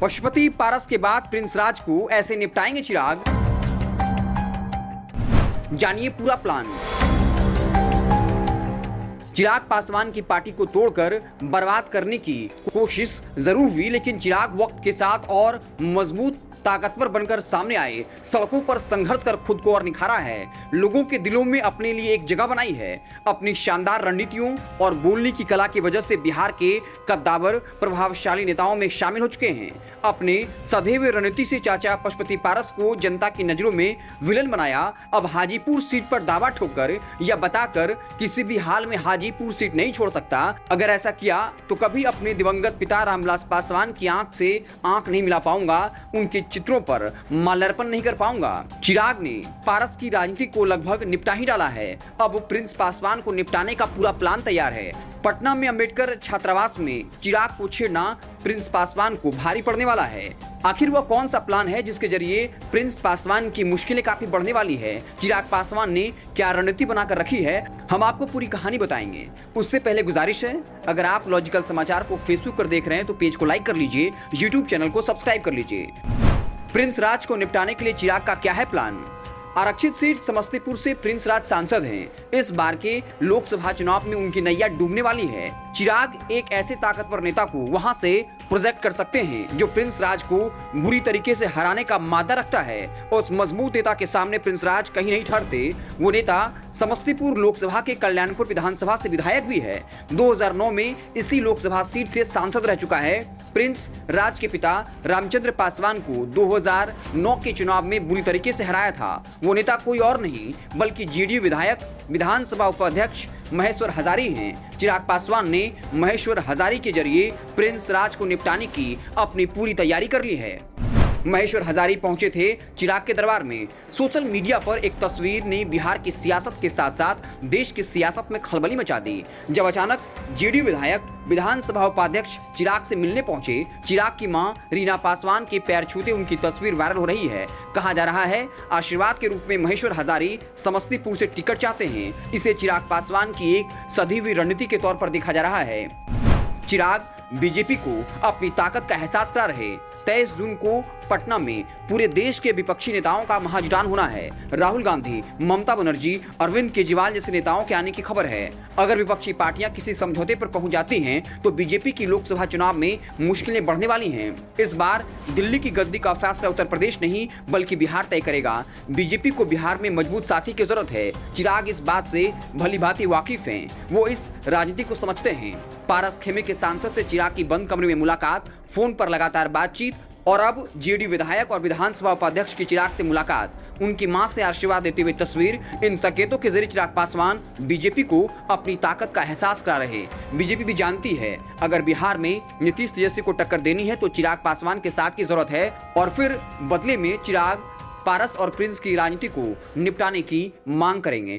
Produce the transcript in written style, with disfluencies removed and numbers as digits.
पशुपति पारस के बाद प्रिंस राज को ऐसे निपटाएंगे चिराग। जानिए पूरा प्लान। चिराग पासवान की पार्टी को तोड़कर बर्बाद करने की कोशिश जरूर हुई, लेकिन चिराग वक्त के साथ और मजबूत ताकतवर बनकर सामने आए, सड़कों पर संघर्ष कर खुद को और निखारा है, लोगों के दिलों में अपने लिए एक जगह बनाई है। अपनी शानदार रणनीतियों और बोलने की कला की वजह से बिहार के कद्दावर प्रभावशाली नेताओं में शामिल हो चुके हैं। अपने सदैव रणनीति से चाचा पशुपति पारस को जनता की नजरों में विलन बनाया। अब हाजीपुर सीट पर दावा ठोककर या बताकर किसी भी हाल में हाजीपुर सीट नहीं छोड़ सकता। अगर ऐसा किया तो कभी अपने दिवंगत पिता रामविलास पासवान की आंख से आंख नहीं मिला पाऊंगा, उनके चित्रों पर माल्यार्पण नहीं कर पाऊंगा। चिराग ने पारस की राजनीति को लगभग निपटा ही डाला है। अब प्रिंस पासवान को निपटाने का पूरा प्लान तैयार है। पटना में अंबेडकर छात्रावास में चिराग को छेड़ना प्रिंस पासवान को भारी पड़ने वाला है। आखिर वह कौन सा प्लान है जिसके जरिए प्रिंस पासवान की मुश्किलें काफी बढ़ने वाली है? चिराग पासवान ने क्या रणनीति बनाकर रखी है, हम आपको पूरी कहानी बताएंगे। उससे पहले गुजारिश है, अगर आप लॉजिकल समाचार को फेसबुक पर देख रहे हैं तो पेज को लाइक कर लीजिए, यूट्यूब चैनल को सब्सक्राइब कर लीजिए। प्रिंस राज को निपटाने के लिए चिराग का क्या है प्लान? आरक्षित सीट समस्तीपुर से प्रिंस राज सांसद हैं। इस बार के लोकसभा चुनाव में उनकी नैया डूबने वाली है। चिराग एक ऐसे ताकतवर नेता को वहां से प्रोजेक्ट कर सकते हैं जो प्रिंस राज को बुरी तरीके से हराने का मादा रखता है। उस मजबूत नेता के सामने प्रिंस राज कहीं नहीं ठहरते। वो नेता समस्तीपुर लोकसभा के कल्याणपुर विधानसभा से विधायक भी है। 2009 में इसी लोकसभा सीट से सांसद रह चुका है। प्रिंस राज के पिता रामचंद्र पासवान को 2009 के चुनाव में बुरी तरीके से हराया था। वो नेता कोई और नहीं बल्कि जेडीयू विधायक विधानसभा उपाध्यक्ष महेश्वर हजारी हैं। चिराग पासवान ने महेश्वर हजारी के जरिए प्रिंस राज को निपटाने की अपनी पूरी तैयारी कर ली है। महेश्वर हजारी पहुंचे थे चिराग के दरबार में। सोशल मीडिया पर एक तस्वीर ने बिहार की सियासत के साथ साथ देश की सियासत में खलबली मचा दी, जब अचानक जेडीयू विधायक विधानसभा उपाध्यक्ष चिराग से मिलने पहुंचे। चिराग की मां रीना पासवान के पैर छूते उनकी तस्वीर वायरल हो रही है। कहा जा रहा है आशीर्वाद के रूप में महेश्वर हजारी समस्तीपुर से टिकट चाहते हैं। इसे चिराग पासवान की एक सधी हुई रणनीति के तौर पर देखा जा रहा है। चिराग बीजेपी को अपनी ताकत का एहसास करा रहे। 23 जून को पटना में पूरे देश के विपक्षी नेताओं का महाजुटान होना है। राहुल गांधी, ममता बनर्जी, अरविंद केजरीवाल जैसे नेताओं के आने की खबर है। अगर विपक्षी पार्टियां किसी समझौते पर पहुंच जाती हैं तो बीजेपी की लोकसभा चुनाव में मुश्किलें बढ़ने वाली हैं। इस बार दिल्ली की गद्दी का फैसला उत्तर प्रदेश नहीं बल्कि बिहार तय करेगा। बीजेपी को बिहार में मजबूत साथी की जरूरत है। चिराग इस बात से भली भांति वाकिफ हैं। वो इस राजनीति को समझते हैं। पारस खेमे के सांसद से चिराग की बंद कमरे में मुलाकात, फोन पर लगातार बातचीत और अब जेडीयू विधायक और विधानसभा उपाध्यक्ष की चिराग से मुलाकात, उनकी मां से आशीर्वाद देते हुए तस्वीर, इन संकेतों के जरिए चिराग पासवान बीजेपी को अपनी ताकत का एहसास करा रहे। बीजेपी भी जानती है अगर बिहार में नीतीश तेजस्वी को टक्कर देनी है तो चिराग पासवान के साथ की जरूरत है और फिर बदले में चिराग पारस और प्रिंस की राजनीति को निपटाने की मांग करेंगे।